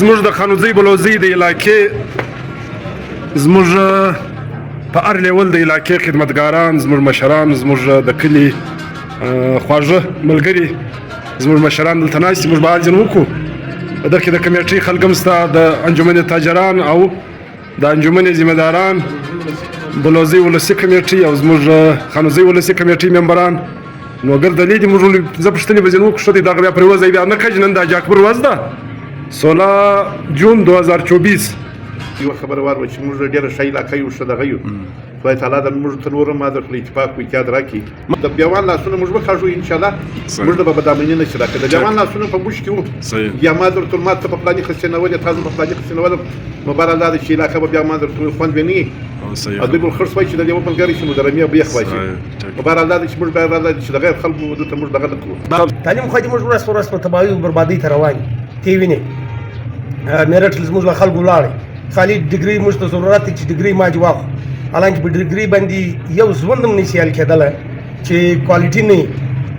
زموږ د خانوزۍ بلوزۍ د علاقې زموږ په هر لیول د علاقې خدمتګاران، زموږ مشران، زموږ د کلي خواږه ملګري، زموږ مشران دلته ناست دي. موږ به حال ځین وکړو. په دغه کې د کمیټۍ خلک هم شته، د انجمن تاجران او د انجمن ذمه داران، بلوزۍ ولسي کمیټۍ او زموږ خانوزۍ ولسي کمیټۍ ممبران. نو اگر دلې دي موږ پنځه پوښتنې به ځین وکړو. ښه دی، دغه بیا پرې وځئ بیا نه کج نن د حاجي اکبر ورځ ده 16 جون 2024. یوه خبره وار چې موږ ډېره ښه علاقه یو، ښه دغه یو. خدای تعالی د موږ ته نور هم د اتفاق او اتحاد راکړي. د بیاوان لاسونه موږ وکاږو انشاءالله. موږ به بدامني نه شي راکړی. د بیاوان لاسونه په موږ کې وو. بیا ما درته ما ته په فلاني خسې نولې، تاسو په فلاني خسې نولم. مبارک الله چې علاقه به بیا ما درته خوند به نه وي. او دوی به خرڅ وایي چې د یوه ملګري شي، نو د رمې به یخ وایي. مبارک الله چې موږ بیا راځي چې د غیر خلکو دلته موږ دغه نه کړو. تعلیم خو دې موږ ورځ په ورځ په تباهۍ او بربادۍ ته روان یو. ته وینې میرټ زموږ له خلکو ولاړې، خالي ډیګري موږ ته ضرورت دی چې ډیګري ما جواب، حالانکه په ډیګري باندې یو ژوند هم نشي حل کېدلی چې کوالټي نه وي.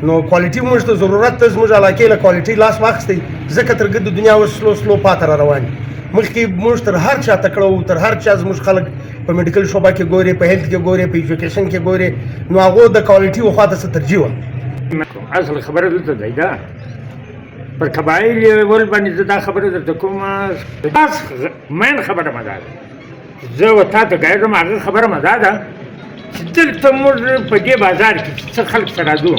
نو کوالټي موږ ته ضرورت ده. زموږ علاقې له کوالټي لاس واخیستی، ځکه تر د دنیا اوس سلو سلو پاته را روان دي. مخکې موږ تر هر چا تکړه وو، تر هر چا زموږ خلک په میډیکل شعبه کې ګورې، په هیلث کې ګورې، په ایجوکیشن کې ګورې. نو هغو د کوالټي وخوا ته څه ترجیح وه. اصل خبره دلته دی دا پر قبایل لیول باندې زه دا خبره درته کوم. بس مین خبره مه دا ده، زه و تا ته ګایږم، هغه خبره مه دا ده چې دلته موږ په دې بازار کې څه خلک سره راځو،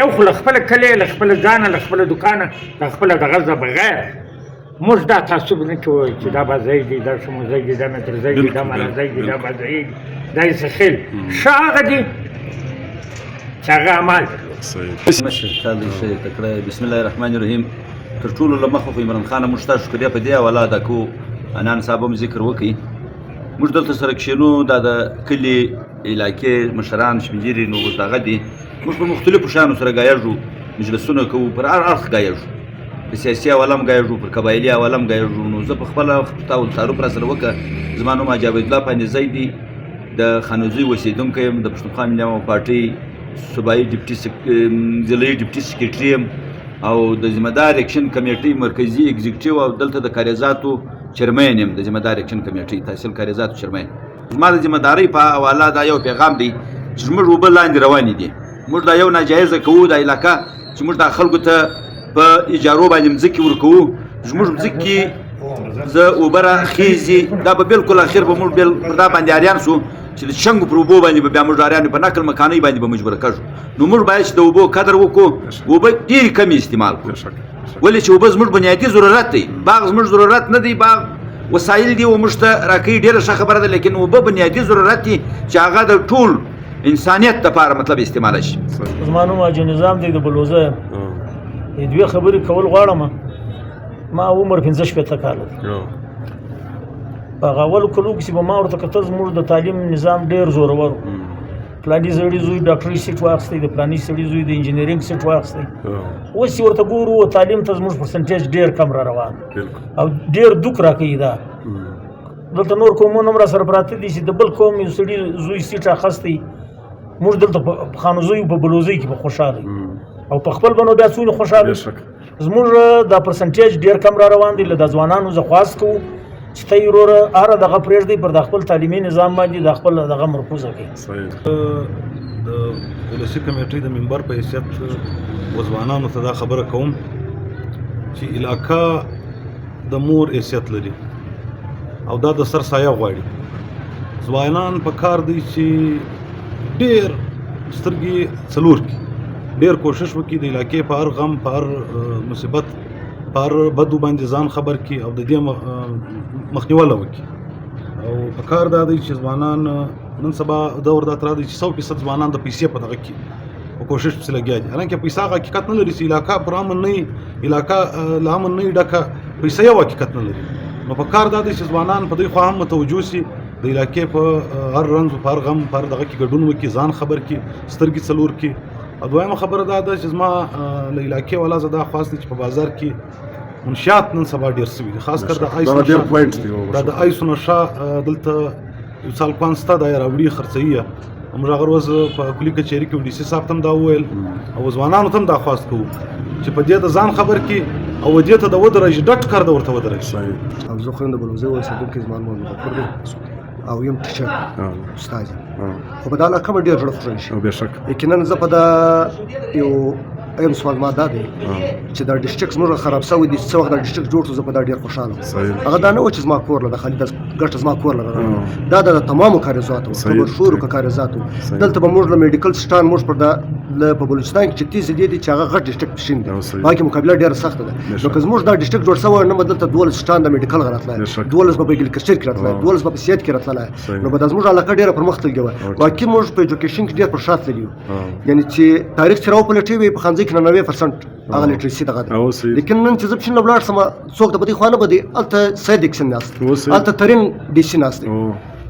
یو خو له خپله کلي، له خپله ځانه، له خپله دوکانه، له خپله دغه نه بغیر موږ دا تعصب نه کوو چې دا بازۍ دی، دا شموزۍ دی، دا مترزۍ دی، دا ملازۍ دی، دا بازۍ دی، دا یې سخیل ښه هغه دي چې هغه عمل مشر تاسو شي تکړه. بسم الله الرحمن الرحیم. تر ټولو له مخه خو عمران خان موږ ته شکریه په دې حواله ده کو انان صاحب هم ذکر وکړي. موږ دلته سره کښېنو، دا د کلي علاقې مشران شمېرې نو دغه دي. موږ په مختلفو شیانو سره ګایږو، مجلسونه کوو، پر هر اړخ ګایږو، په سیاسي حواله هم ګایږو، پر قبایلي حواله هم ګایږو. نو زه په خپله تعارف را سره وکړه. زما نوم حاجي عبیدالله پانیزی دی، د خانوزۍ اوسېدونکی یم، د پښتونخوا ملي عوامو پارټۍ صوبایي ضلعي ډیپټي سکرټري یم او د ذمه دار اکشن کمیټۍ مرکزي اګزیکټیو او دلته د کاریزاتو چیرمین یم، د ذمه دار اکشن کمیټۍ تحصیل کاریزاتو چیرمین. زما د ذمه دارۍ په حواله دا یو پیغام دی چې موږ اوبه لاندې روانې دي. موږ دا یو ناجایزه کوو دا علاقه چې موږ دا خلکو ته په اجارو باندې مځکې ورکوو. زموږ مځکې زه اوبه راخېږي، دا به بالکل اخر به موږ پر دا باندې اریان شو چې د شنګو پر اوبو باندې به بیا موږ اریان په نقل مکانۍ باندې به مجبوره کړو. نو موږ باید چې د اوبو قدر وکړو، اوبه ډېرې کمې استعمال کړو. ولې چې اوبه زموږ بنیادي ضرورت دی، باغ زموږ ضرورت نه دی. باغ وسایل دي و موږ ته راکوي، ډېره ښه خبره ده، لیکن اوبه بنیادي ضرورت دي چې هغه د ټول انسانیت دپاره مطلب استعمال شي. زما نوم حاجي نظام دی، د بلوزه یم. دوې خبرې کول غواړم. ما عمر 65 کاله دی. په هغه اولو کلو کې چې به ما ورته کتل، زموږ د تعلیم نظام ډېر زورور و. فلاني سړي زوی ډاکټري سیټ واخیستی، د فلاني سړي زوی د انجینرینګ سیټ واخیستی. اوس چې ورته ګورو تعلیم ته زموږ پرسنټیج ډېر کم را روان او ډېر دوک راکوي. دا دلته نور قومونه هم را سره پراته دي چې د بل قوم یو سړي زوی سیټ اخیستی. موږ دلته په خانوزیو په بلوزۍ کې به خوشحاله او په خپل بنو بیا څونه خوشحاله. زموږ دا پرسنټیج ډېر کم را روان دی. له د ځوانانو زه خواست کوو چې ته یې وروره هره دغه پرېږدئ، پر د خپل تعلیمي نظام باندې د خپل دغه مرکوزه کوي. د ولسي کمیټۍ د ممبر په حیثیت ځوانانو ته دا خبره کوم چې علاقه د مور حیثیت لري او دا د سر سایه غواړي. ځوانان په کار دی چې ډېر سترګې څلور کړي، ډېر کوشش وکړي د علاقې په هر غم، په هر مصیبت، په هر بدو باندې ځان خبر کړي او د دې مخنیواله وکړي. او په کار دا دی چې ځوانان نن سبا دور دا تر دی چې 100% ځوانان د پیسې په دغه کې په کوشش پسې لګیا دي، حالانکه پیسه هغه حقیقت نه لري چې علاقه پر امن نه وي، علاقه له امن نه وي ډکه، پیسه یو حقیقت نه لري. نو په کار دا دی چې ځوانان په دې خوا هم متوجه شي، د علاقې په هر رنځ، په هر غم، په هر دغه کې ګډون وکړي، ځان خبر کړي، سترګې څلور کړي. او دویمه خبره دا ده چې زما له علاقې والا زه دا خواست دی چې په بازار کې منشیات نن سبا ډېر سوي دي، خاص کر د آیسو نشه دلته یو سال کوان سته، دا یې راوړي خرڅوي. موږ هغه ورځ په کلي کچېري کې ډي سي صاحب ته هم دا وویل او ځوانانو ته هم دا خواست کوو چې په دې د ځان خبر کړي، او دې ته د ودرېږي ډټ کار د ورته ودرېږي صحیح او زه خو هم د بلوزۍ اوسېدونکی زما نوم محمد غفور دی او یم ټیچر استاد خو په دا علاقه مې ډېر زړه خوښوي شي او بېشک یقینا زه په دا یو ایم سوال ما دا دی چې دا ډسټرکټ زموږ خراب شوی دی څه وخت دا ډسټرکټ جوړ شو زه په دا ډېر خوشحاله صحیح هغه دا نه و چې زما کور لره خالي دا ګټه زما کور لره دا د تمامو کاریزاتو صحیح. په مشهورو کاریزاتو دلته به موږ له میډیکل سټان موږ پر دا په بلوچستان کې چې 30 دي چې هغه غټ ډسټرکټ شین دی او صحیح. باقي مقابله ډېره سخته ده نو که زموږ دا ډسټرکټ جوړ شوی نه به دلته 12 سټان د میډیکل غراتله بېشک. 12 به اګریکلچر کې راتله 12 به په صحت کې راتله صحیح. نو به دا زموږ علاقه ډېره پرمختللې وه باقي موږ په ایجوکیشن کې ډېر پر شا تللي یو یعنی چې تاریخ چې راوپلټې وي په ښوونځي کې 90% هغه لیټریسي دغه او ده صحیح. لیکن نن چې زه پښین ولاړ سم څوک د بدی خوانه بدی الته سید اکسن ناست او صحیح. الته ترين دي سي ناست او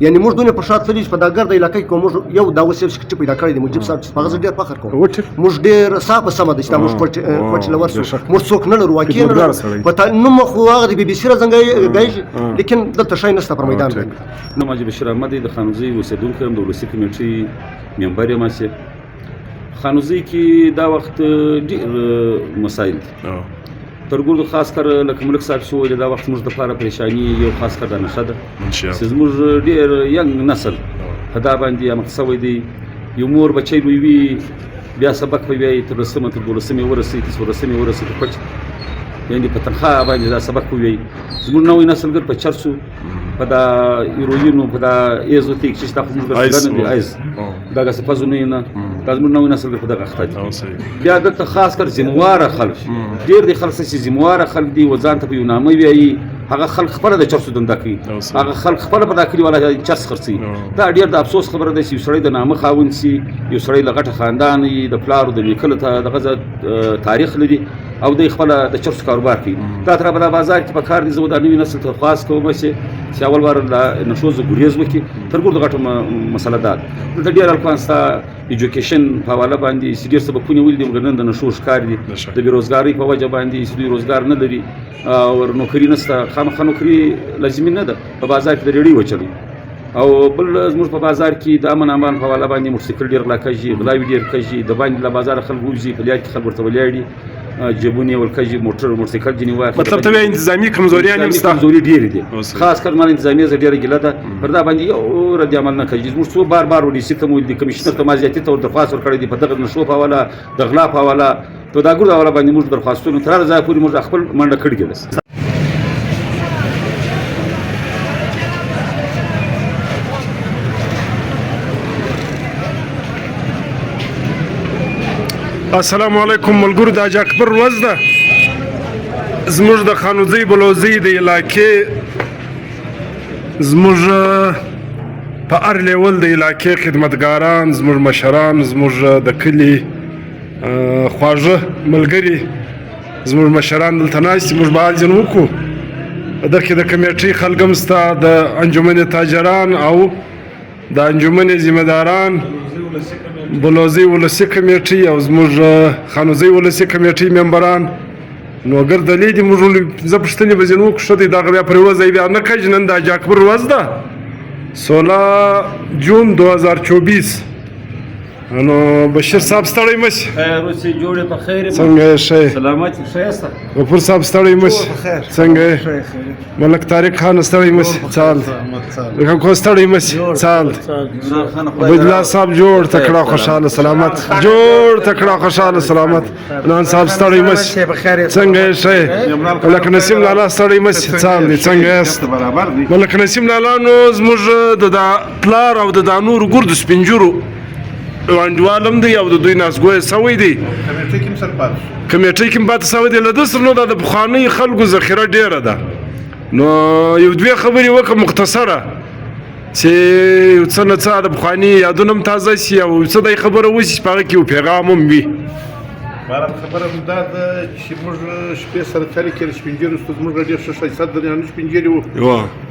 یعنی موږ دونه په شاته لري په دا ګرد علاقې کې موږ یو دا وسیب چې پیدا کړی دی مجيب صاحب هغه زه ډېر فخر کوم وټ موږ ډېر صاحب سم د چې موږ کوټ لور سو موږ څوک نه لرو واکې نه لرو په نو مخ هغه د بي بي سي راځنګ گایي لیکن دلته شای نشته په میدان باندې نو ماجي بشیر احمد د خانوزي اوسیدونکی هم د ولسي کمیټې ممبر یم چې خانوزي کې دا وخت ډېر مسایل دي ترګورو خاص کر لکه ملک صاحب شو دا وخت موږ د لپاره پریشانی یو خاص کر د نشه ده چې زموږ ډېر ینګ نسل په دا باندې مقصوي دی یو مور بچی وي بیا سبق وي تر رسمه تر ولسمه ورسي تر ورسمه ورسي په پچ یعنی په تنخواه باندې دا سبق وي زموږ نوې نسل ګر په چرسو په دا هیروینو په دا ایزوتیک چې تاسو موږ غواړو دی ایز دا څه پزونه نه دا زموږ نوې نسل په دغه اخته دي بیا دلته خاص کر ذمہواره خلک ډېر دي خلک چې ذمہواره خلک دي وځان ته په یو نامه وي هغه خلک خبره د چرسو دنده کوي هغه خلک خبره په داخلي ولا چرس خرڅي دا ډېر د افسوس خبره ده چې سړی د نامه خاوند سي یو سړی لغټه خاندان د پلارو د نیکلو ته دغه تاریخ لري او د خپل د چرس کاروبار کوي دا تر بل بازار کې په کار دي زو د نوې نسل ته خاص کوم چې اول بار نشوز ګریز وکي ترګور دغه مسله ده د ډېر الکوانستا ایجوکیشن په حواله باندې سړي سبقونه ویل دي مګر نن د نشوز کار دي د بیروزګاری په وجه باندې سړي روزګار نه لري او نوکری نشته خامخا نوکری لازمي نه ده په بازار کې د ریډي وچلي او بل زموږ په بازار کې د امن امان په حواله باندې موټرسایکل ډېر لاکېږي غلاوي ډېر کېږي د باندې له بازار خلک وځي په لار کې خلک ورته ولاړي جبونی ولکېږي موټرسایکل جنې وای مطلب ته انتظامی کمزوري نه مستا کمزوري ډېر دي خاص کر مال انتظامیه ز ډېر ګله ده پر دا باندې یو رد عمل نه کوي موږ څو بار بار ولې سیته مو د کمشنر ته مازیاتي ته درخواست ورکړې دي په دغه نشو په حواله د غلا په حواله په دا ګور حواله باندې موږ درخواستونه تر ځای پورې موږ خپل منډه کړې ده السلام علیکم ملګرو د حاج اکبر ورځ ده زموږ د خانوزۍ بلوزۍ د علاقې زموږ په هر لیول د علاقې خدمتګاران زموږ مشران زموږ د کلي خواږه ملګري زموږ مشران دلته ناست دي موږ به حال ځین وکړو دغه د کمیټې خلک هم سته د انجمن تاجران او د انجمن ذمہ داران بلوزي ولسي کمیټې او زموږ خانوزۍ ولسي کمیټې ممبران نو اگر دلی دي موږ زه پوښتنې به ځینې وکړو دی دغه بیا پرې وځئ بیا نه کوي نن د حاج اکبر ورځ ده 16 جون 2024 نو بشیر صاحب ستړی مش خیر اوسې جوړې په خیر څنګه شي سلامت ښه غفور صاحب ستړی مش څنګه ملک طارق خان ستړی مش چال کوم کو ستړی مش چال عبدالله صاحب جوړ تکړه خوشاله سلامت جوړ تکړه خوشاله سلامت نن صاحب ستړی مش څنګه شي ملک نسیم لالا ستړی مش چال څنګه ملک نسیم لالا نو زموږ د پلار او د نور ګرد سپینجورو وانډوالم دی او د دوی نازګوی سوی دی کمیټې کې پاتې سوی دی له دسر نو د بخوانی خلکو ذخیره ډیره ده نو یو دوی خبرې وکړه مختصره چې یو څه نه څه د بخوانی یادونه هم تازه شي او څه د خبره وشي چې په هغه کې یو پیغام هم وي مالم خبره هم دا ده چې موږ شپې سره تلې کې سپین ږیرو ستاسو موږ ډېر ښه ښایسته درنه سپین ږیري وو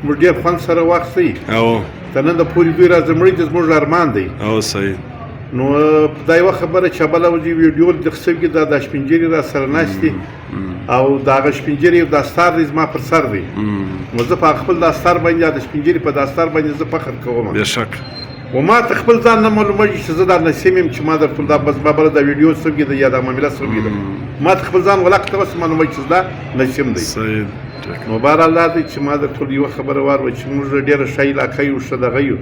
موږ ډېر خوند سره واخیستی او تر نن د پورې دوی راځمړي د زموږ ارمان دی او صحیح نو دا یوه خبره چې بله ویډیو د خسوي دا د سپین ږیري را سره ناست دي او د هغه سپین ږیري یو داستار دی زما پر سر دی نو زه په خپل داستار باندې د سپین ږیري په داستار باندې زه فخر کوم بېشک و ما ته خپل ځان نه معلومېږي چې زه دا نسیم یم چې ما درته دا بس بابره دا ویډیو څوکې ده یا دا معامله څوکې ده ما ته خپل ځان ولق ته بس معلومېږي چې دا نسیم دی صحیح نو بهرحال دا دی چې ما درته یوه خبره واروه چې موږ ډېره ښه علاقه یو ښه دغه یو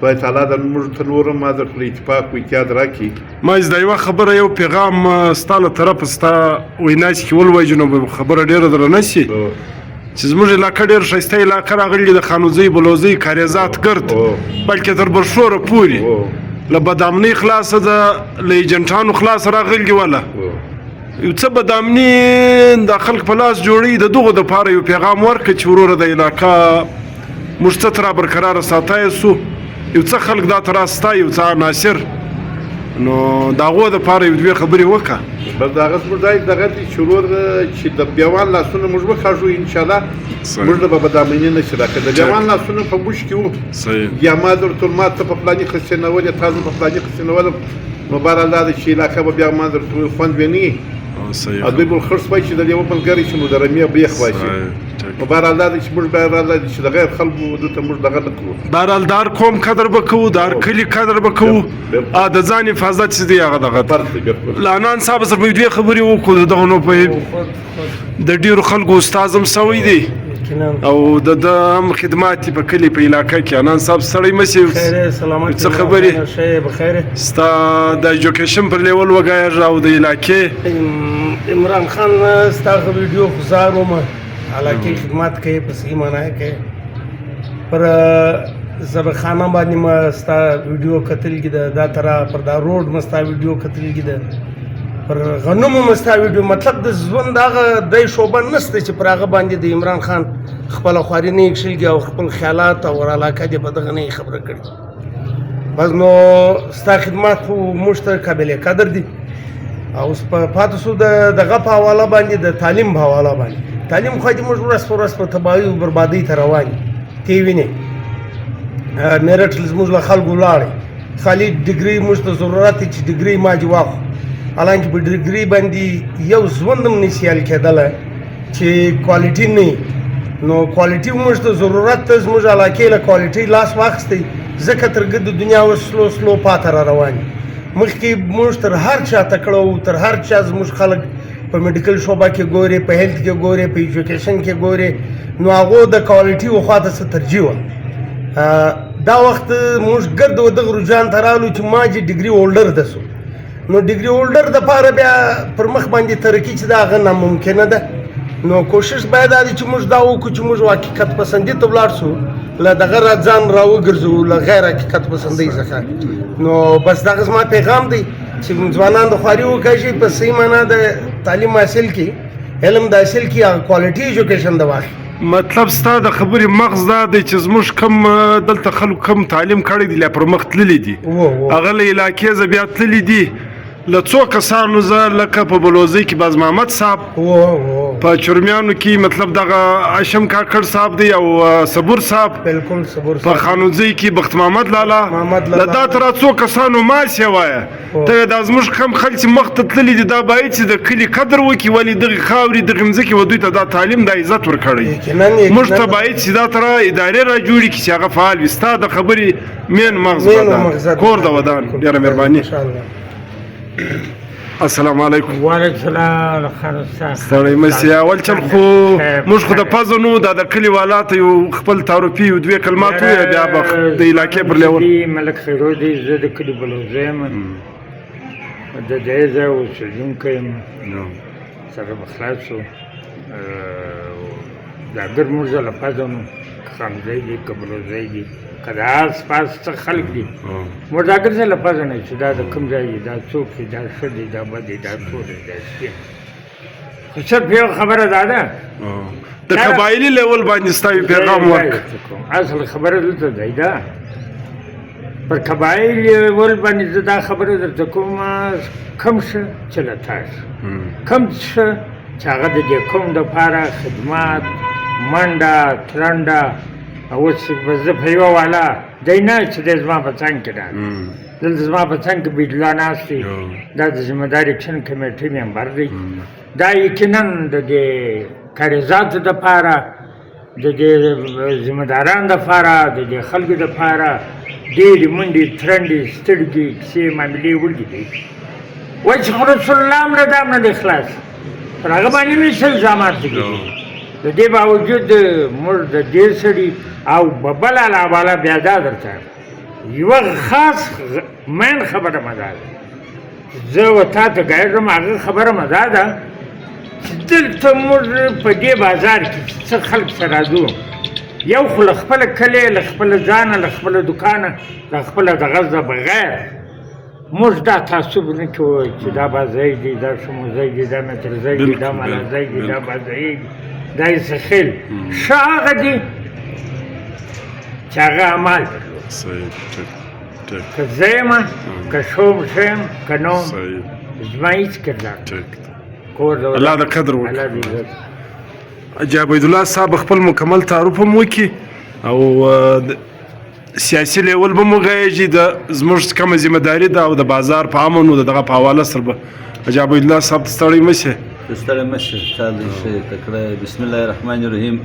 خدای تعالی د موږ ته نور هم ما درته اتفاق و اتحاد راکړي ما دا یوه خبره یو پیغام ستا له طرفه ستا ویناس کې ولوایي نو خبره ډېره درنه شي چې زموږ علاقه ډېر ښایسته علاقه راغلې د خانوزۍ بلوزۍ کاریزات ګرد بلکې تر برشوره پورې له بدامنۍ خلاصه ده له ایجنټانو خلاصه راغلې وله یو څه بدامني د خلک په لاس جوړوي د دغو دپاره یو پیغام ورکړه چې وروره د علاقه موږ څه ترا برقراره ساتای سو یو څه خلک دا ترا ستا یو څه عناصر نو د هغو دپاره یو دوې خبرې وکړه بس د هغه زموږ ځای دغه دی چې ورور چې د بیوان لاسونه موږ وکاږو انشاءالله موږ د به بدامني نه شي راکړه د بیوان لاسونه په موږ کې وو یا ما درته ما ته په فلاني قصې نولې تا زه په فلاني قصې نولم نو بهرحال دا دی چې علاقه به بیا ما درته خوند ویني او دوی به خرڅ وایي چې د یوه ملګري چې نو د رمې بیخ وایي نو بهرحال دا دی چې موږ بهرحال دا دی چې د غیر خلکو دلته موږ دغه نه کړو بهرحال د هر قوم قدر به کوو د هر کلي قدر به کوو د ځان حفاظت چې دی هغه دغه له انان صاحب سره به دوې خبرې وکړو د دغه نو په د ډېرو خلکو استاد هم سوی دی او د هم خدمات په کلي په علاقه کې انان صاحب سړی مسي څه خبرې ستا د ایجوکیشن پر لیول وګایږه او د علاقې عمران خان ستا ویډیو گزاروم حالانکه خدمت کوي په صحیح معنا کې پر زبخانه باندې ما ستا ویډیو کتل کې دا ترا پر دا روډ مستا ویډیو کتل کې پر غنمو مستا ویډیو مطلب د ژوند هغه د شوبه نشته چې پر هغه باندې د عمران خان خپل خوارینه کښلګي او خپل خیالات او علاقه دې په دغه نه خبره کړي بس نو ستا خدمات خو مشته قابل قدر دي او پاتې شو دغه په حواله باندې د تعلیم په حواله باندې تعلیم خو دې موږ ورځ په ورځ په تباهي او بربادۍ ته روان تی وینې میرټ زموږ له خلکو لاړې خالي ډیګري موږ ته ضرورت چې ډیګري ما جواخ حالانکه په ډیګري باندې یو ژوند هم نشي حل کېدلی چې کوالټي نه نو کوالټي موږ ته ضرورت ته زموږ علاقې له کوالټي لاس واخیستی ځکه تر د دنیا اوس سلو سلو پاته را روان مخکې موږ تر هر چا تکړه تر هر چا زموږ خلک په میډیکل شعبه کې ګوري په هیلث کې ګوري په ایجوکیشن کې ګوري نو هغه د کوالټي او خواته څه ترجیح و دا وخت موږ ګرد و دغه رجحان ته رالو چې ما چې ډیګري هولډر ده سو نو ډیګري هولډر دپاره بیا پر مخ باندې ترقي چې دا هغه ناممکنه ده نو کوشش باید دا دی چې موږ دا وکړو چې موږ حقیقت پسندي ته ولاړ شو له دغه ځان راوګرځو له غیر حقیقت پسندۍ څخه نو بس دغه زما پیغام دی چې ځوانان د خواري وکړي په صحیح معنا د تعلیم حاصل کړي علم د حاصل کړي او کوالټي ایجوکیشن د واخلي مطلب ستا د خبرې مغز دا دی چې زموږ کم دلته خلکو کم تعلیم کړی دی لا پر مخ تللی دي هغه له علاقې زه بیا تللی دي له څو کسانو زه لکه په بلوزۍ کې باز محمد صاحب په چرمیانو کې مطلب دغه هاشم کاکړ صاحب دی او صبور صاحب بالکل صبور په خانوزۍ کې بخت محمد لالا له دا تر څو کسانو ماسې وایه ته دا زموږ کم خلک چې مخ ته تللي دي دا باید چې د کلي قدر وکړي ولې دغې خاورې دغې مځکې و دوی ته دا تعلیم دا عزت ورکړی موږ ته باید چې دا تر ادارې را جوړې کړي چې هغه فعال وي ستا د خبرې مین مغز ودان کور د ودان ډېره مهرباني السلام علیکم وعلیکم السلام خان استاد ستړی مسي اول چل خو موږ خو د پزو نو د کلي والات یو خپل تعارفي او دوه کلمات وي بیا د علاقې پر لیول ملک خیرودي زه د کلي بلوزه یم د دې ځای اوسېدونکی یم سره به خلاص شو د اګر موږ له پزو نو خانزۍ دي که بلوزۍ دي که د آس پاس څه خلک دي موږ د اګر څه له پزه نه چې دا د کوم ځای دي دا څوک دي دا ښه دي دا بد دي دا ټول دي دا سپین خو صرف یو خبره دا ده د قبایلي لیول باندې ستا یو پیغام ورکړه اصل خبره دلته دی دا پر قبایل لیول باندې زه دا خبره درته کوم کم شه چې له تاسو کم شه چې هغه د دې قوم دپاره خدمات منډه ترنډه اوس زه په یوه والا دی نه چې دی زما په څنګ کې ده دلته زما په څنګ کې بیډلا ناست دی دا د ذمهدار اکشن کمیټې ممبر دی دا یقینا د دې کاریزاتو دپاره د دې ذمهدارانو دپاره د دې خلکو دپاره ډېرې منډې ترنډې سترګې کیسې معاملې وړي دي وایي چې خو رسول الله هم له دا هم نه دی خلاص پر هغه باندې مې څه الزامات دي د دې باوجود موږ د دې سړي او بله علاوه بیا دا درته یوه خاص مین خبره مدا ده زه و تا ته ګایډم هغه خبره مدا ده چې دلته موږ په دې بازار کې څه خلک سره راځو یو خو له خپله کلي له خپله ځانه له خپله دوکانه له خپله دغه نه بغیر موږ دا تعصب نه کوو چې دا بازۍ دي دا شموزۍ دي دا مترزۍ دي دا ملازۍ دي دا بازۍ دي دا یسخیل ښه هغه دي چې هغه عمل درلود که زه یم که شوم ښه یم که نه زما هېڅ کردار کور الله د قدر وکړي الله دې عزت حاجي عبیدالله صاحب خپل مکمل تعارف هم وکړي او سیاسي لیول به مو غایږي د زموږ کومه ذمه داري ده او د بازار په امن او دغه په حواله سره به حاجي عبیدالله صاحب ته ستړی مه شې ستړی مه شې تا دې ښه تکړه بسم الله الرحمن الرحیم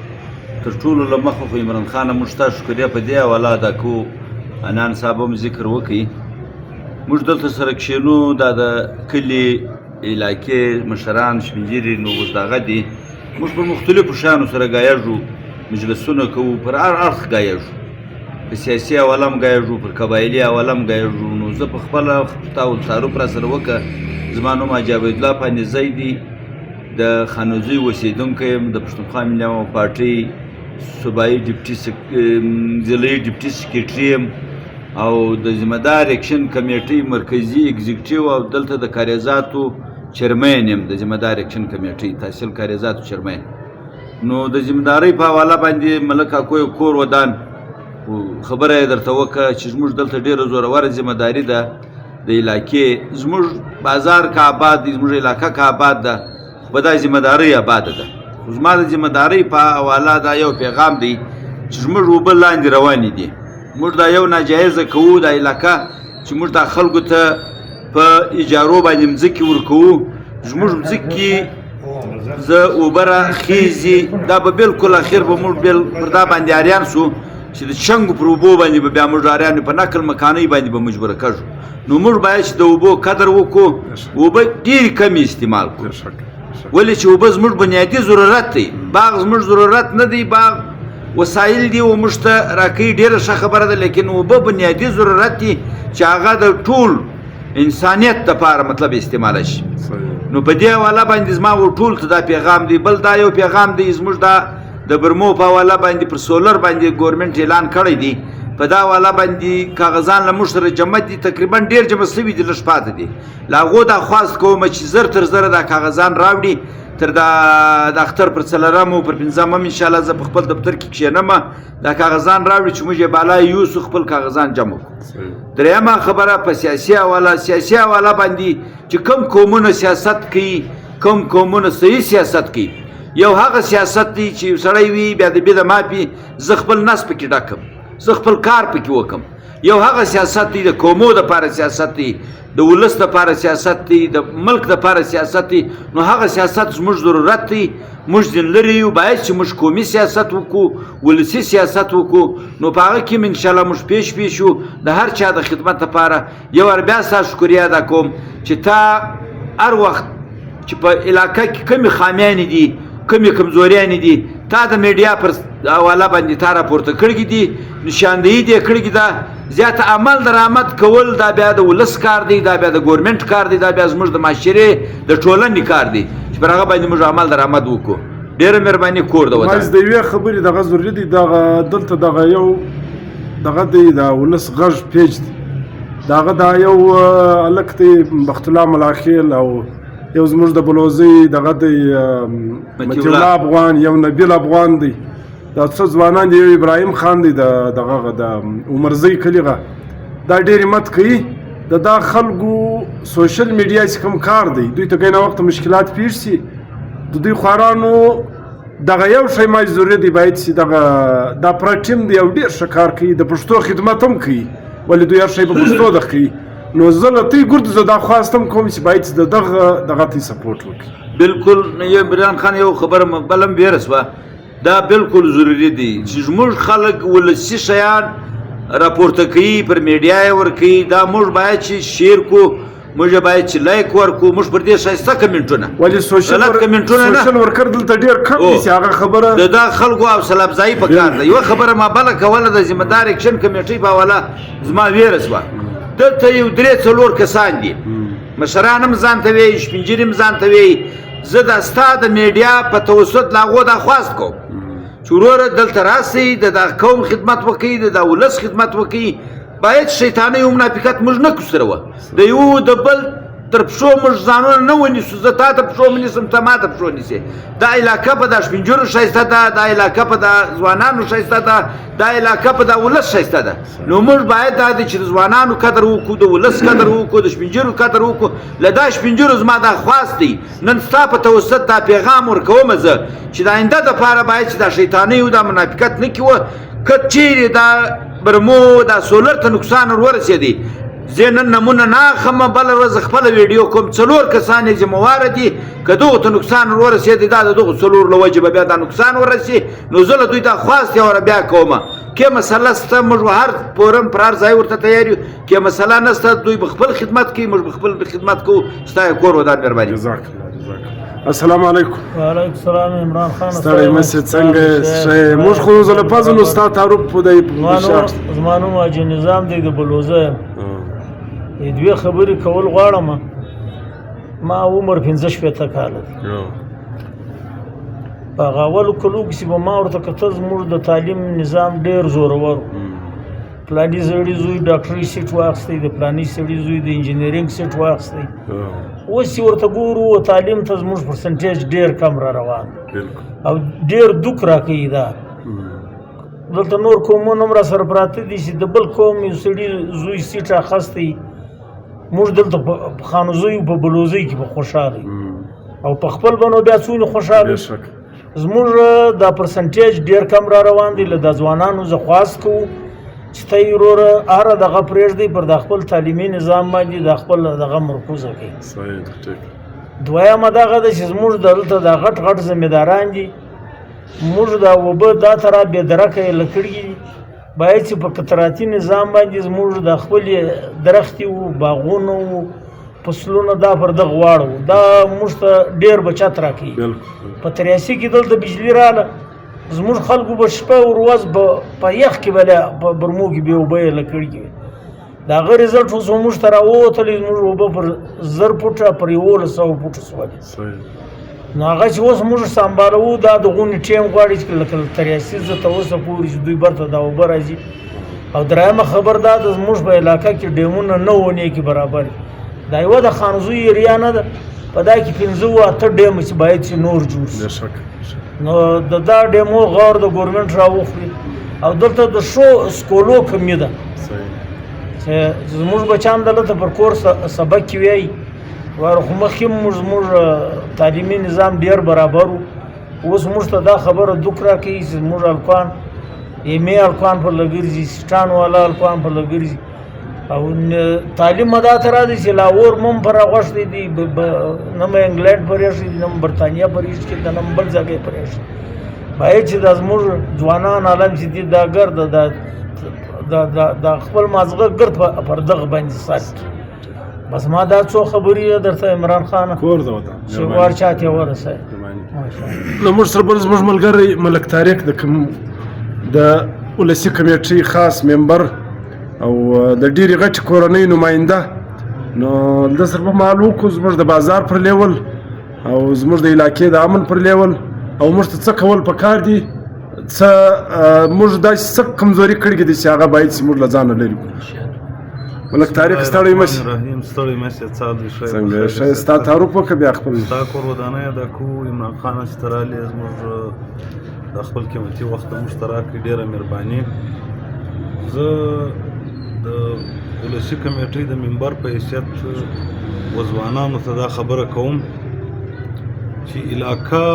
تر ټولو له مخه خو عمران خان موږ ته شکریه په دې حواله ادا کوو انان صاحب هم ذکر وکړي موږ دلته سره کښېنو دا د کلي علاقې مشران شپین ږیري نو اوس دغه دي موږ په مختلفو شیانو سره ګایږو مجلسونه کوو پر هر اړخ ګایږو په سیاسي حواله هم ګایږو پر قبایلي حواله هم ګایږو نو زه په خپله تعارف را سره وکړه زما نوم حاجي عبیدالله پانیزی دی د خانوزۍ اوسېدونکی یم د پښتونخوا ملي عوامو پارټۍ صوبایي ضلعي ډیپټي سکرټري یم او د ذمهدار اکشن کمیټۍ مرکزي اګزیکټیو او دلته د کاریزاتو چیرمین یم د ذمهدار اکشن کمیټۍ تحصیل کاریزاتو چیرمین نو د ذمهدارۍ په حواله باندې ملک اکو کور ودان خبره یې درته وکړه چې زموږ دلته ډېره زوروره ذمهداري ده د علاقې زموږ بازار که آباد دی زموږ علاقه که آباد ده خو به دا ذمهدارۍ آباده ده خو زما د ذمهدارۍ په حواله دا یو پیغام دی چې زموږ اوبه لاندې روانې دي موږ دا یو ناجایزه کوو دا علاقه چې موږ دا خلکو ته په اجارو باندې مځکې ورکوو زموږ مځکې زه اوبه راخیږي دا به بلکل اخر به موږ پر دا باندې اریان سو چې د چنګو پر اوبو باندې به بیا موږ اریان په نقل مکانۍ باندې به مجبوره کړو نو موږ باید چې د اوبو قدر وکړو اوبه ډېرې کمې استعمال کړو ولې چې اوبه زموږ بنیادي ضرورت دی باغ زموږ ضرورت نه دی باغ وسایل دی او موږ ته راکوي ډېره ښه خبره ده لیکن اوبه بنیادي ضرورت دی چې هغه د ټول انسانیت دپاره مطلب استعماله شي نو په دې حواله باندې زما ټول ته دا پیغام دی بل دا یو پیغام دی زموږ دا د برمو په حواله باندې پر سولر باندې ګورنمنټ اعلان کړی دی په دا حواله باندې کاغذان له موږ سره جمع دي تقریبا ډېر جمع شوي دي لږ پاتې دي له هغو دا خواست کوم چې زر تر زره دا کاغذان راوړي تر د اختر پر څلرم او پر پنځم انشاءالله زه په خپل دفتر کې کښېنم دا کاغذان راوړي چې موږ یې بالا یوسو خپل کاغذان جمع کړو درېیمه خبره په سیاسي حواله باندې چې کوم قومونه سیاست کوي کوم قومونه صحیح سیاست کوي یو هغه سیاست دی چې سړی وي بیا د بې د مافي زه خپل نس پکې ډکم زه خپل کار پکې وکم یو هغه سیاست دی د قومو دپاره سیاست دی د ولس دپاره سیاست دی د ملک دپاره سیاست دی نو هغه سیاست زموږ ضرورت دی موږ ځین لرې یو باید چې موږ قومي سیاست وکړو ولسي سیاست وکړو نو په هغه کې انشاءالله موږ پیش یو د هر چا د خدمت دپاره یو وار بیا ستا شکریه ادا کوم چې تا هر وخت چې په علاقه کې کمې خامیانې دي کمې کمزوریانې دي تا د میډیا پر حواله باندې تا راپورته کړي دي نشاندهي دې کړي ده زیات عمل درآمد کول دا بیا د ولس کار دی دا بیا د ګورنمنټ کار دی دا بیا زموږ د معاشرې د ټولنې کار دی چې پر هغه باندې موږ عمل درآمد وکړو ډېره مهرباني کور د وطن د یوې خبرې دغه ضروري دی دغه دلته دغه یو دغه دی د ولس غږ پیج دی دغه دا یو هلک دی بخت الله ملاخیل او یو زموږ د بلوزۍ دغه دی متي الله افغان یو نبیل افغان دی دا څه ځوانان دي یو ابراهیم خان دی دغه د عمرزۍ کلیغه دا ډېر همت کوي د دا خلکو سوشل میډیا چې کوم کار دی دوی ته ګینه وخت مشکلات پیښ شي د دوی خوارانو دغه یو شی ما ضروري دی باید چې دغه دا پوره ټیم دی یو ډېر ښه کار کوي د پښتو خدمت هم کوي ولې دوی هر شی په پښتو ده کوي نو زه له تې ګرد زه دا خواستم کوم چې باید چې دغه ته سپورټ وکړي بالکل یو عمران خان یو خبره بله هم بیره شوه دا بالکل ضروري دی چې زموږ خلک ولسي شیان راپورته کوي پر میډیا یې ورکوي دا موږ باید چې شیر کو موږ باید چې لایک ورکو موږ پر دې ښایسته کمنټونه ولې غلط کمنټونه نه سوشل ورکر دلته ډېر کم دي چې هغه خبره د دا خلکو حوصله افزایي پکار ده یوه خبره ما بله کوله د ذمه دار اکشن کمیټۍ په حواله زما ویره شوه دلته یو 3-4 کسان دي مشران هم ځان ته وایي شپین ږیري هم ځان ته وایي زه دا ستا د میډیا په توسط له هغو دا خواست کوم چې وروره دلته راسئ د دا قوم خدمت وکړئ د دا ولس خدمت وکړئ باید شیطانۍ او منافقت موږ نه کوسروه د یو د بل تر پښو موږ ځانونه نه ونیسو زه تا ته پښو ونیسم ته ما ته پښو نیسې دا علاقه په دا سپین ږیرو ښایسته ده دا علاقه په دا ځوانانو ښایسته ده دا علاقه په دا ولس ښایسته ده نو موږ باید دا دی چې د ځوانانو قدر وکړو د ولس قدر وکړو د سپین ږیرو قدر وکړو له دا سپین ږیرو زما دا خواست دی نن ستا په توسط دا پیغام ورکومه زه چې د آینده دپاره باید چې دا شیطانۍ او دا منافقت نه کوه که چیرې دا برمو دا سولر ته نقصان ور ورسېدی زه نن نمونه نه اخلم بله ورځ خپله ویډیو کوم 4 کسان یې ذمهواره دي که دغو ته نقصان ور ورسېدی دا د دغو 4 له وجې به بیا دا نقصان ورسي نو زه له دوی دا خواست یې ورته بیا کومه که مسله شته موږ به هر فورم پر هر ځای ورته تیار یو که مسله نشته دوی به خپل خدمت کوي موږ به خپل خدمت کوو ستا یې کور ودان مهرباني جزاک الله السلام علیکم وعلیکم السلام عمران خان ستړی مسې څنګه موږ خو زه له پزه نو ستا تعارف په دی زما نوم حاجي نظام دی د بلوزه یم دوې خبرې کول غواړم ما عمر 15 کاله دی په هغه اولو کلو کښې به ما ورته کتل زموږ د تعلیم نظام ډېر زورور پلاني سړي زوی ډاکټري سیټ واخیستی د پلاني سړي زوی د انجینرینګ سیټ واخیستی اوس چې ورته ګورو تعلیم ته زموږ پرسنټیج ډېر کم را روان او ډېر دوک راکوي دا دلته نور قومونه هم راسره پراته دي چې د بل قوم یو سړي زوی سیټ اخیستی موږ دلته په خانوزیو په بلوزۍ کې به خوشحاله او په خپل بنو بیا څونه خوشحاله زموږ دا پرسنټیج ډېر کم را روان دی له دا ځوانانو زه خواست کوو چې ته یې وروره هره دغه پرېږدئ پر د خپل تعلیمي نظام باندې د خپل دغه مرکوزه کوي دویمه دغه ده چې زموږ دلته دا غټ غټ ذمهداران دي موږ دا اوبه دا طرح بې درکه یې لکړي دي باید چې په قطراتي نظام باندې زموږ د خپلې درختې وو باغونه وو فصلونه دا پر دغه واړو دا موږ ته ډېر بچت راکوي په 83 کې دلته بجلي راله زموږ خلکو به شپه ورځ په یخ کې به په برمو کې بې اوبه یې لکړي کې د هغه رزلټ اوس موږ ته راووتلې زموږ اوبه پر 1000 فوټه پر 1100 فوټه سولې نو هغه چې اوس موږ سمبالوو دا د غونې ټیم غواړي چې لکه 83 زه ته اوسه پورې چې دوی برته دا اوبه راځي او درېیمه خبر دا د زموږ په علاقه کې ډیمونه نه ونې کې برابر دا یوه د خانزوی ایریا نه ده په دا کې 15-8 ډیم چې باید چې نور جوړ شي نو د دا ډیمو غور د ګورنمنټ راوخلي او دلته د شو سکولو کمی ده چې زموږ بچان دلته پر کور سبق کې وایي خو مخکې زموږ تعلیمي نظام ډېر برابر و اوس موږ ته دا خبره دوک راکوي چې زموږ هلکان ایمې هلکان پر لګرځي سټان والا هلکان پر لګرځي او تعلیم دا ته راځي چې لاهور مم پر راغوښتي دي نه مې انګلینډ پرې ایښي دي نه مې برطانیه پرې ایښي دي نه مې بل ځای پرې ایښي باید چې دا زموږ ځوانان عالم چې دي دا ګرد دا خپل مازغه ګرد پر دغه باندې ساتي بس ما دا څو خبرې درته عمران خان کور ده وته چې ور چاته ورسای نو موږ سره بل زموږ ملګری ملک طارق د ولسي کمیټې خاص ممبر او د ډېرې غټې کورنۍ نماینده نو د سره په مال وکړو زموږ د بازار پر لیول او زموږ د علاقې د امن پر لیول او موږ ته څه کول پکار دي څه موږ داسې څه کمزوري کړي دي چې هغه باید چې موږ له ځانه لرې کړو ملک طارق ستړی مشي ستړی مشي څادې څنګه ستا تعارف وکړه بیا خپل ستا کور ودانه د کو عمران خان چې ترالی زموږ د خپل قیمتي وخت مشترک ډیره مهرباني زه د ولسي کمیټې د ممبر په حیثیت وځوانانو ته دا خبره کوم چې علاقه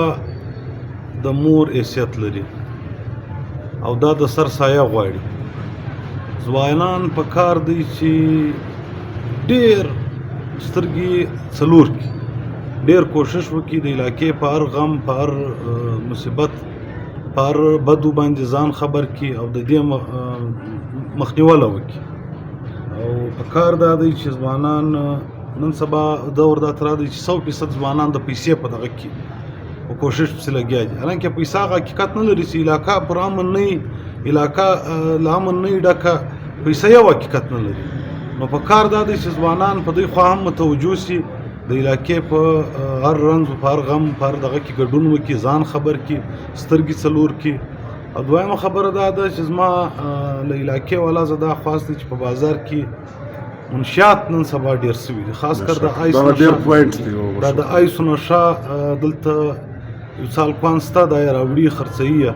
د مور حیثیت لري او دا د سر سایه غواړي ځوانان په کار دی چې ډېر سترګې څلور کړي ډېر کوشش وکړي د علاقې په هر غم په هر مصیبت په هر بدو باندې ځان خبر کړي او د دې مخنیواله وکړي او په کار دا دی چې ځوانان نن سبا دور دا تر دی چې 100% ځوانان د پیسې په دغه کې او کوشش پسې لګیا دي حالانکه پیسې هغه حقیقت نه لري چې علاقه پر امن نه علاقه لامن نه ډکه پیسې یو حقیقت نه لري نو په کار دا دی چې ځوانان په دې خوا هم متوجه شي د علاقې په هر رنځ په هر غم په هر دغه کې ګډون وکړي ځان خبر کړي سترګې څلور کړي او دویمه خبره دا ده چې زما له علاقې والا زه دا خواست دی چې په بازار کې منشیات نن سبا ډېر سوي دي خاص کر د آیس دا د آیس نشه دلته یو سال کوانستا دا یې راوړي خرڅوي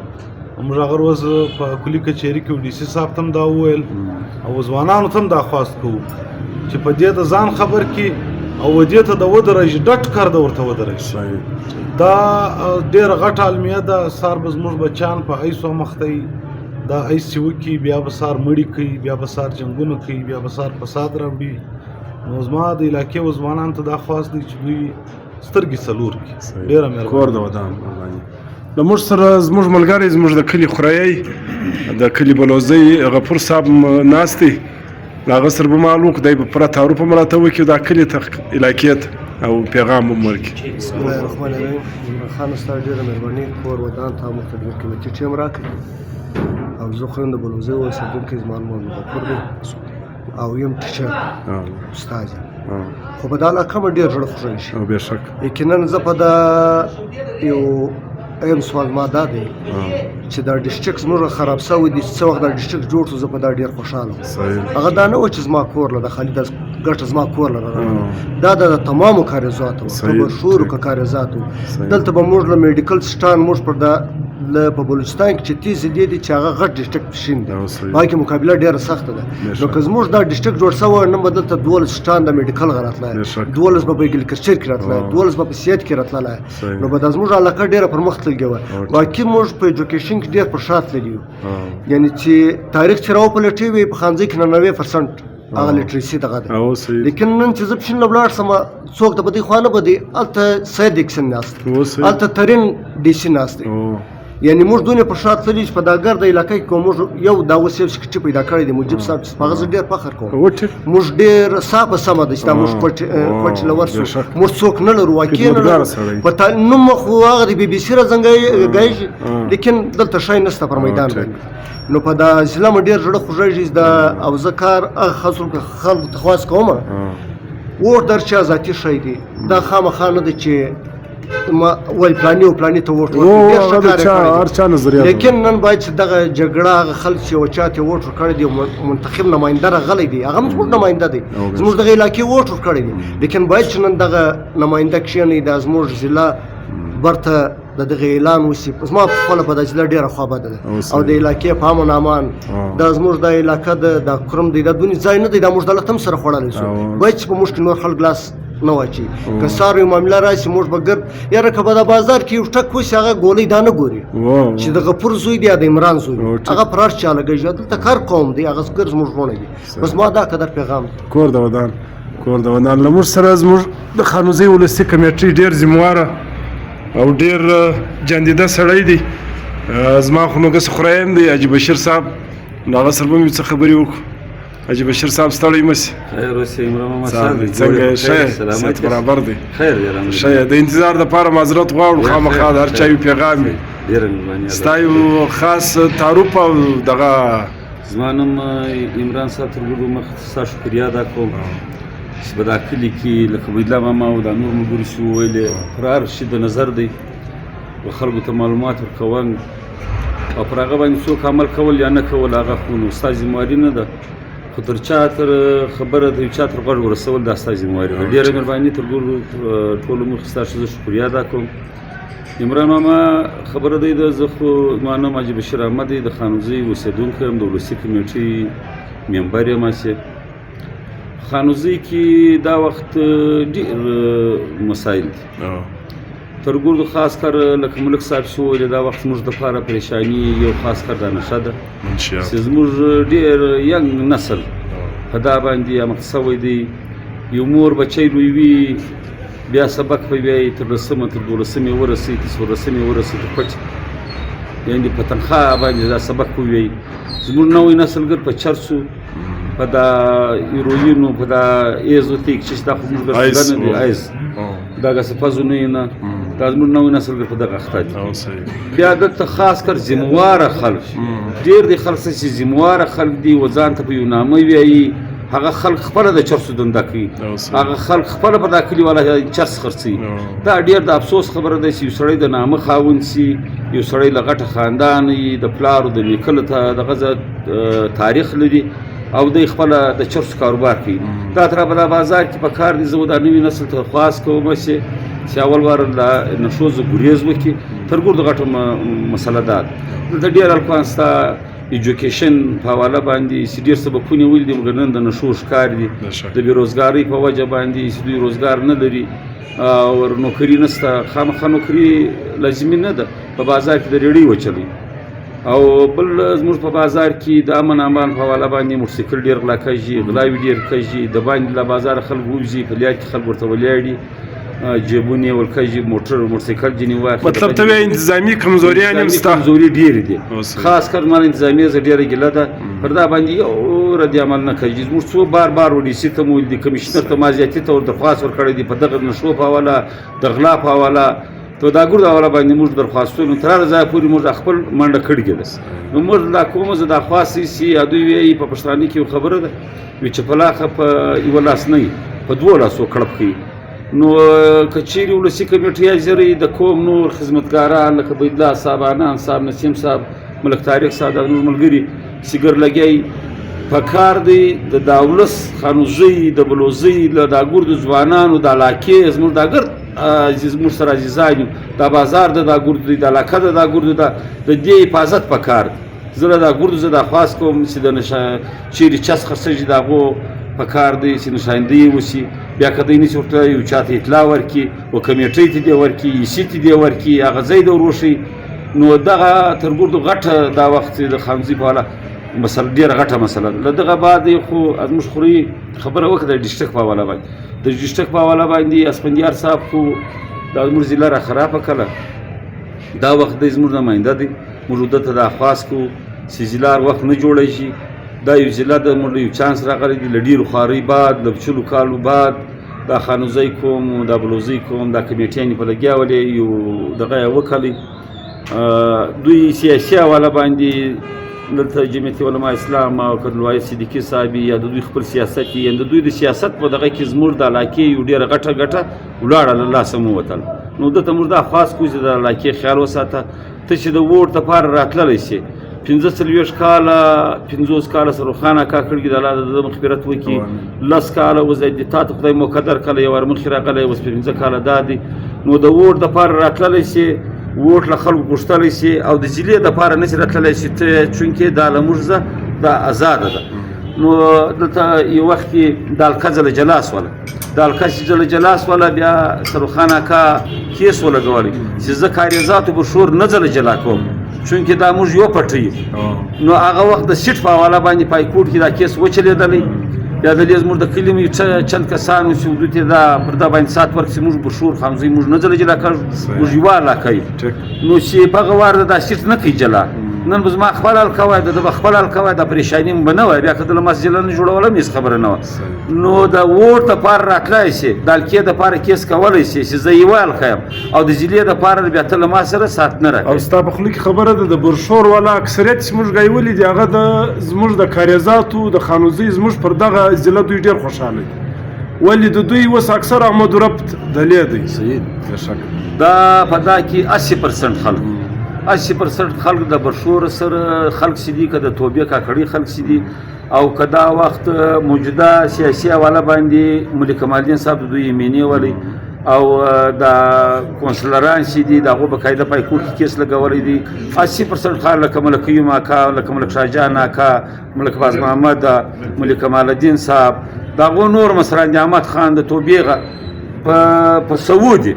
موږ هغه ورځ په کلي کچېري کې ډي سي صاحب ته هم دا وویل او ځوانانو ته هم دا خواست کوو چې په دې د ځان خبر کې او دې ته د ودرېږي ډټ کار د ورته ودرېږي دا ډېره غټه المیه ده سار به زموږ بچیان په ایسو مخته دا ایس چې وکړي بیا به سار مړي کوي بیا به سار جنګونه کوي بیا به سار فساد راوړي نو زما د علاقې و ځوانانو ته دا خواست دی چې دوی سترګې څلور کړي ډېره مهرباني کور د ودان د موږ سره زموږ ملګری زموږ د کلي خورایي د کلي بلوزۍ غفور صاحب ناست دی له هغه سره به معلوم دی به پوره تعارف هم راته وکړي دا کلي ته علاقې ته او پیغام هم ورکړي بسم الله الرحمن الرحیم عمران خان ستا ډېره مهرباني کور ودان ته موږ ته ډېر قیمتي ټیم راکړي او زه خو یم د بلوزۍ اوسېدونکی زما نوم غفور دی او یم ټیچر استاد خو په دا علاقه مې ډېر زړه خوښوي شي بېشک یقینا زه په دا یو ایم سوال ما دا دی چې دا ډسټرکټ زموږ خراب شوی دی څه وخت دا ډسټرکټ جوړ شو زه په دا ډېر خوشحاله هغه دا نه و چې زما کور له د خالي دا ګټه زما کور له دا د تمامو کاریزاتو که برشورو که کاریزاتو دلته به موږ له میډیکل سټان موږ پر دا په بلوچستان کې چې 30 دی چې هغه غټ ډسټرکټ شین دی هغه کې مقابله ډېره سخته ده نو که زموږ دا ډسټرکټ جوړ شوی نه به دلته 12 سټان د میډیکل راتلای 12 به په اګریکلچر کې راتلای 12 به په صحت کې راتلای نو به د زموږ علاقه ډېره پرمخ تللې وه واقعي موږ په ایجوکیشن کې ډېر پر شا تللي یو یعنې چې تاریخ چې راوپلټی وي په ښوونځي کې 90% هغه لیټریسي دغه ده لیکن نن چې زه پښین له ولاړ سم څوک د بدی خوانه بدی الته سید اکسن ناست الته ترين ډي سي ناست یعنی موږ دونه په شاته تللی چې په دا ګرد علاقې کې موږ یو دا وسیل چې پیدا کړی دی مجيب صاحب هغه ډېر فخر کوم موږ ډېر صاحب سم ده چې موږ پټ لور شو موږ څوک نه لرو واقعي نه لرو په نو مخ هغه د بي بي سي راځنګي گایي لیکن دلته شای نسته پر میدان باندې نو په دا ځله مې ډېر زړه خوږیږي دا او ذکر خلکو ته خواست کوم ور درچا ذاتي شي دی دا خامخا نه دی چې ما ول پلاني او پلاني ته وټ لیکن نن باید چې دغه جګړه خلک چې وچاته وټ کړی دی منتخب نماینده راغلی دی هغه موږ نماینده دی زموږ دغه علاقې وټ کړی دی لیکن باید چې نن دغه نماینده کښینی د زموږ ضلع برته دغه اعلان وشي زما په خپله په دا ضلع ډېره خوابه ده او د علاقې په امن امان دا زموږ د علاقه د کرم دی دا دونې ځای نه دی دا موږ دلته هم سره خوړلی شو باید چې په موږ کې نور خلک لاس نه واچي که سار یو معامله راشي موږ به ګرد یاره که به د بازار کې یو ټک وشي هغه ګولۍ دا نه ګوري چې د غفور زوی دی یا د عمران زوی هغه پر هر چا لګېږي دلته کار قوم دی هغه ګر زموږ وروڼه دي بس ما دا قدر پیغام کور د ودان له موږ سره زموږ د خانوزۍ ولسي کمیټې ډېر ذمهواره او ډېر جاندیده سړی دی زما خو نو ګس خوریم دی حاجي بشیر صاحب نو هغه سره به مې څه خبرې وکړو حاجي بشیر صاحب ستړی مه سي خیر اوسې عمران ماما صاحب څنګه صحت برابر دی خیر یاره ښه د انتظار دپاره معذرت غواړو خامخا د هر چا یو پیغام وي ډېره مهرباني ستا یو خاص تعارف او دغه زما نوم عمران صاحب تر ګوډو مخکې ستا شکریا ادا کوم چې په دا کلي کې لکه عبیدالله ماما او دا نور ملګري چې وویلې پر هر شي د نظر دی و خلکو ته معلومات ورکول او پر هغه باندې څوک عمل کول یا نه کول هغه خو نو ستا ذمهواري نه ده خو تر چا تر خبره د یو چا تر غوږ ورسول دا ستا ذمهواري ده ډېره مهرباني تر ټولو مخکې ستاسو زه شکریا ادا کوم عمران ماما خبره دی د زه خو زما نوم حاجي بشیر احمد دی د خانوزۍ اوسېدونکی یم د ولسي کمیټې ممبر یم هسې خانوزۍ کې دا وخت ډېر مسایل دي تر ګردو خاص کر لکه ملک صاحب چې وویل دا وخت زموږ دپاره پریشاني یو خاص کر دا نشه ده چې زموږ ډېر ینګ نسل په دا باندې امخ شوی دی یو مور بچی لوی وي بیا سبق په بیایي تر 10 تر 12 ورسي تر 14 ورسي پټ یعنې په تنخوا باندې دا سبق ووایي. زموږ نوی نسلګر په چرسو په دا هیروینو په دا ایزوتیک چې دا خو موږ ګرځېدل نه دي ایز دغه سپازونه نه دا زموږ نوی نسلګر په دغه اخته دي. بیا دلته خاص کر ذمواره خلک ډېر دي خلک چې ذمواره خلک دي و ځان ته په یو نامه وایي هغه خلک خپله د چرسو دنده کوي هغه خلک خپله په دا کلي والا چرس خرڅوي. دا ډېر د افسوس خبره ده چې یو سړی د نامه خاوند سي یو سړی له غټه خاندان وي د پلارو د نیکه ته دغه تاریخ لري او دوی خپله د چرسو کاروبار کوي. دا تر په دا بازار کې په کار دي. زه دا نوي نسل ته خواست کوم چې اول وار له نشو زه ګریز وکړي تر ګور د غټه مسله ده. دلته ډېر هلکان ستا ایجوکیشن په حواله باندې چې ډېر سبقونه ویل دي مګر نن د نشو ښکار دي د بېروزګارۍ په وجه باندې چې دوی روزګار نه لري او نوکري نشته. خامخا نوکري لازمي نه ده. په بازار کې د ریړۍ وچلوي او بل زموږ په بازار کې د امن امان په حواله باندې موټرسایکل ډېر غلا کېږي غلاوې ډېر کېږي د باندې له بازاره خلک ووځي په لیاد کې خلک ورته ولاړ دي جیبونه یې ولکېږي موټرسایکل ځینې واخلي. مطلب ته وایي انتظامي کمزوریان هم شته. کمزوري ډېرې دي خاص کر مال انتظامي زه ډېره ګیله ده پر دا باندې یو رد عمل نه کوي. زموږ څو بار بار وډیسي ته مو ویل دي کمیشنر ته ما زیاتي ته ور درخواست ورکړی دي په دغه نشو په حواله د غلا په حواله تو دا ګور دا حواله باندې موږ درخواستونه تر هغه ځایه پورې موږ خپل منډه کړې ده. نو موږ دا کوم زه دا خواست چې دوی وایي په پښتانه کې یو خبره ده وي چې پلاخه په یو لاس نه په دوه لاسو کړپ کوي. نو که چیرې ولسي کمیټې حاضرې د کوم نور خدمتګاران لکه بيدلا صاحب انان صاحب نسیم صاحب ملک طارق صاحب د نور ملګري سیګر لګی په کار دی د داولس خانوزي د بلوزي د داګور د ځوانانو د علاقې زموږ داګر زموږ سره عزیزانو دا بازار د داګور د علاقه د داګور د دې حفاظت په کار زه د داګور زه د خاص کوم چې د چیرې چس خرڅېږي دغو په کار دی چې نشاندهي وشي. بیا که دی نشي ورته یو چا ته اطلاع ورکړي و کمیټۍ ته دې ورکړي ایسي ته دې ورکړي هغه ځای ته وروښي. نو دغه تر ګردو غټه دا وخت د خانزي په حواله مسله ډېره غټه مسله ده. له دغه بعد خو زموږ خوري خبره وکړه د ډسټرک په حواله باندې د ډسټرک په حواله باندې اسفندیار صاحب خو دا زموږ ضلع را خرابه کړه. دا وخت دی زموږ نماینده دی موږ ته دا خواست کوو چې ضلع وخت نه جوړی شي. دا یو ضلع د موږ یو چانس راغلی دی له ډېرو خوارۍ بعد له چلو کالو بعد دا خانوزی کوم دا بلوزی کوم دا کمیټیانې په لګیا ولې یو دغه یې وکړی. دوی سیاسي حواله باندې دلته جمعیت علما اسلام او کډلوای صدیقي صاحب یا د دوی خپل سیاست یې د دوی د سیاست په دغه کې زموږ د علاقې یو ډېره غټه ولاړه له لاسه ووتل. نو دلته موږ دا خاص کوو چې د علاقې خیال وساته. ته چې د ووټ دپاره راتللی شې 45 کاله 50 کاله سروخان اکا کړي د الله د مغفرت وکي 10 کاله وزید تا ته خدای مقدر کله یو ورمخ راغلی اوس 15 کاله دادي. نو د ووټ دپاره راتللی شي ووټ له خلکو غوښتلی شي او د ضلع دپاره نشي راتللی شي ته چونکې دا له موږ دا ازاده ده. نو دلته یو وخت کې د الکه ځله جلاس وله د الکه چې ځله جلاس وله بیا سروخان اکا کیس ولګولی چې زه کاریزاتو برشور نه ځله جلا کوم چونکې دا موږ یو پټوي. نو هغه وخت د سیټ په حواله باندې پایکوټ کې دا کیس وچلېدلی بیا د دې زموږ د کلي مې چند کسان چې دوی ته دا پر دا باندې سات ورکړي موږ برشور خانزي موږ نه ځله جلا کړو موږ یوه علاقه یو. نو چې په هغه وار دا سیټ نه کوي جلا نن به زما خپل حلقه وای د به خپل حلقه وای د پریشاني به نه وای بیا که دله مسجد نه جوړوله هېڅ خبره نه وه. نو د ووټ دپاره راتلی شي د حلقې دپاره کیس کولی شي چې زه یوه حلقه یم او د ضلعې دپاره بیا ته له ما سره سات نه راکوي. او ستا په خوله کې خبره ده د برشور والا اکثریت چې موږ ګایولي دي هغه زموږ د کاریزاتو د خانوزۍ زموږ پر دغه ضلع دوی ډېر خوشحاله دي ولې د دوی اوس اکثر احمد ربط دلې دی. دا په دا کې 80% خلک 80% خلک د برشور سره خلک چې دي که د توبې کاکړي خلک چې دي او که دا وخت موجوده سیاسي حواله باندې ملک کمالدین صاحب د دوی ایمینې ولی او دا کونسلران چې دي د هغو باقاعده پایکوټ کې کیس لګولی دي 80% خلک لکه ملک قیوم اکا لکه ملک شاهجان اکا ملک باز محمد ملک کمالدین صاحب د هغو نور مصران احمد خان د توبې په سعودي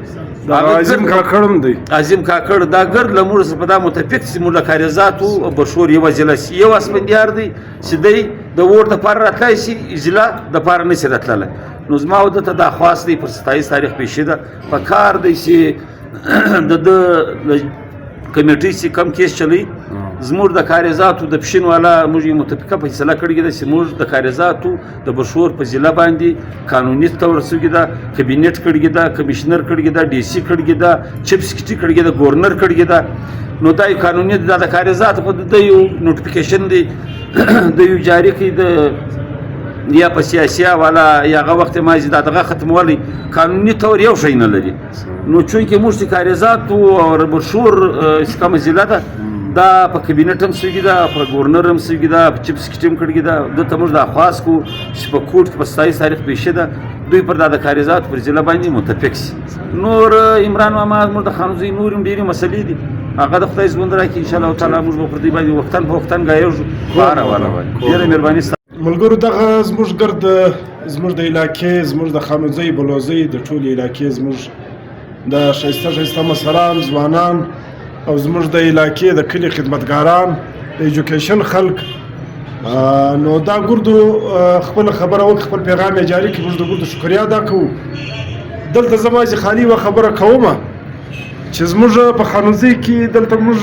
عظیم کاکړ هم دی عظیم کاکړ دا ګرد له موږ سره په دا متفق چې موږ له کاریزاتو برشور یوه ضلع شي یو اسفندیار دی چې دی د ووټ دپاره راتلی شي ضلع دپاره نشي راتللی. نو زما او ده ته دا خواست دی پر 27 تاریخ پیښې ده په کار دی چې د کمیټې چې کم کیس چلی زموږ د کاریزاتو د پښین والا موږ یې متفقه فیصله کړې ده چې موږ د کاریزاتو د بشور په ضلع باندې قانوني تور سوګي ده کابینټ کړی ده کمشنر کړی ده ډي سي کړی ده چیف سکریټری کړی ده گورنر کړی ده نو دا یو قانوني د کاریزاتو په د یو نوټیفیکیشن دی د یو جاری کی د یا په سیاسي والا یا هغه وخت ما چې دغه ختموالي قانوني تور یو شی نه لري نو چونکې موږ کاریزات او بشور کومه ضلع ده دا په کابینټ هم سوګي ده په گورنر هم سوګي ده په چیف سکریټری هم کړی ده د ته موږ د خاص کو چې په کوټ په 27 تاریخ پیښه ده دوی پر د کاریزات پر ضلع باندې متفق شي نور عمران ماما موږ د خانوزي نور ډېری مسلې دي هغه د خدای ژوند راکړي ان شاء الله تعالی موږ په دې باندې وختن په وختن غایو بار والا ډېره مهرباني ملګرو دغه زموږ ګرد زموږ د علاقې زموږ د خانوزۍ بلوزۍ د ټولې علاقې زموږ د ښایسته مشران ځوانان او زموږ د علاقې د کلي خدمتګاران د ایجوکیشن خلک نو دا ګردو خپل خبره وکړه خپل پیغام یې جاري کړي موږ د ګردو شکریا ادا کوو دلته زما چې خالي وه خبره کومه چې زموږ په خانوزۍ کې دلته موږ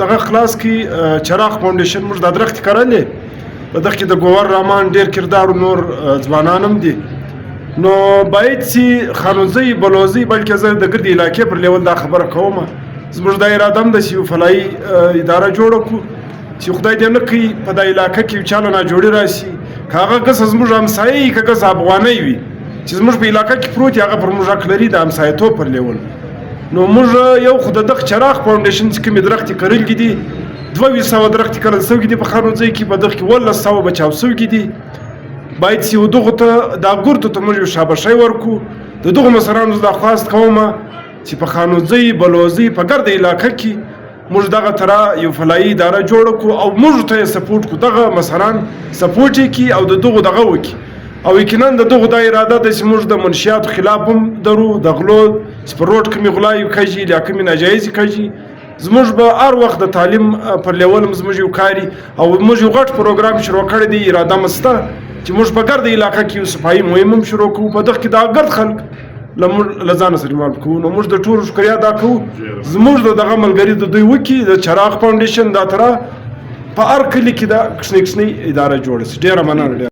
دغه خلاص کې چراغ فاونډیشن موږ د درخت کرلې په دغه کې د ګوهر رحمان ډېر کردار نور ځوانان هم دي نو باید چې خانوزۍ بلوزۍ بلکې زه د ګرد علاقې پر لیول دا خبره کوم زموږ دا اراده هم ده چې یو فلاحي اداره جوړه کړو چې خدای دې نه کوي په دا علاقه کې یو چاله ناجوړي راشي که هغه کس زموږ همسایه وي که کس افغانۍ وي چې زموږ په علاقه کې پروت هغه پر موږ حق لري د همسایه‌توب پر لیول نو موږ یو خو د دغه چراغ فاونډیشن چې کومې درختې کرلي دي 200 درختې کرل سوي دي په خانوزۍ کې په دغه کې 1100 بچاو سوي دي باید چې دغه ته دا ګردو ته موږ یو شاباشي ورکو د دغه مشرانو زه درخواست کوم چې په خانوزۍ بلوزۍ په ګرد علاقه کې موږ دغه ترا یو فلاحي اداره جوړه کړو او موږ ته سپورټ کو دغه مشران سپورټ کوي او دغه وکي او یقینا دغه د اراده د موږ د منشیاتو خلاف هم درو د غلو سپروټ کمی غلای کوي یا کمی ناجایز کوي زموږ به هر وخت د تعلیم پر لیول زموږ یو کاری او موږ یو غټ پروګرام شروع کړی دی اراده مسته چې موږ په ګرد علاقه کې یو صفایي مهم هم شروع کوو په دغه کې دا ګرد خلک لزان سره مال کوو نو موږ د ټولو شکریا ادا کوو زموږ دغه ملګری د دوی وکی د چراغ فاونډیشن دا تر په هر کلی کې دا کښنی اداره جوړه شي ډیره مننه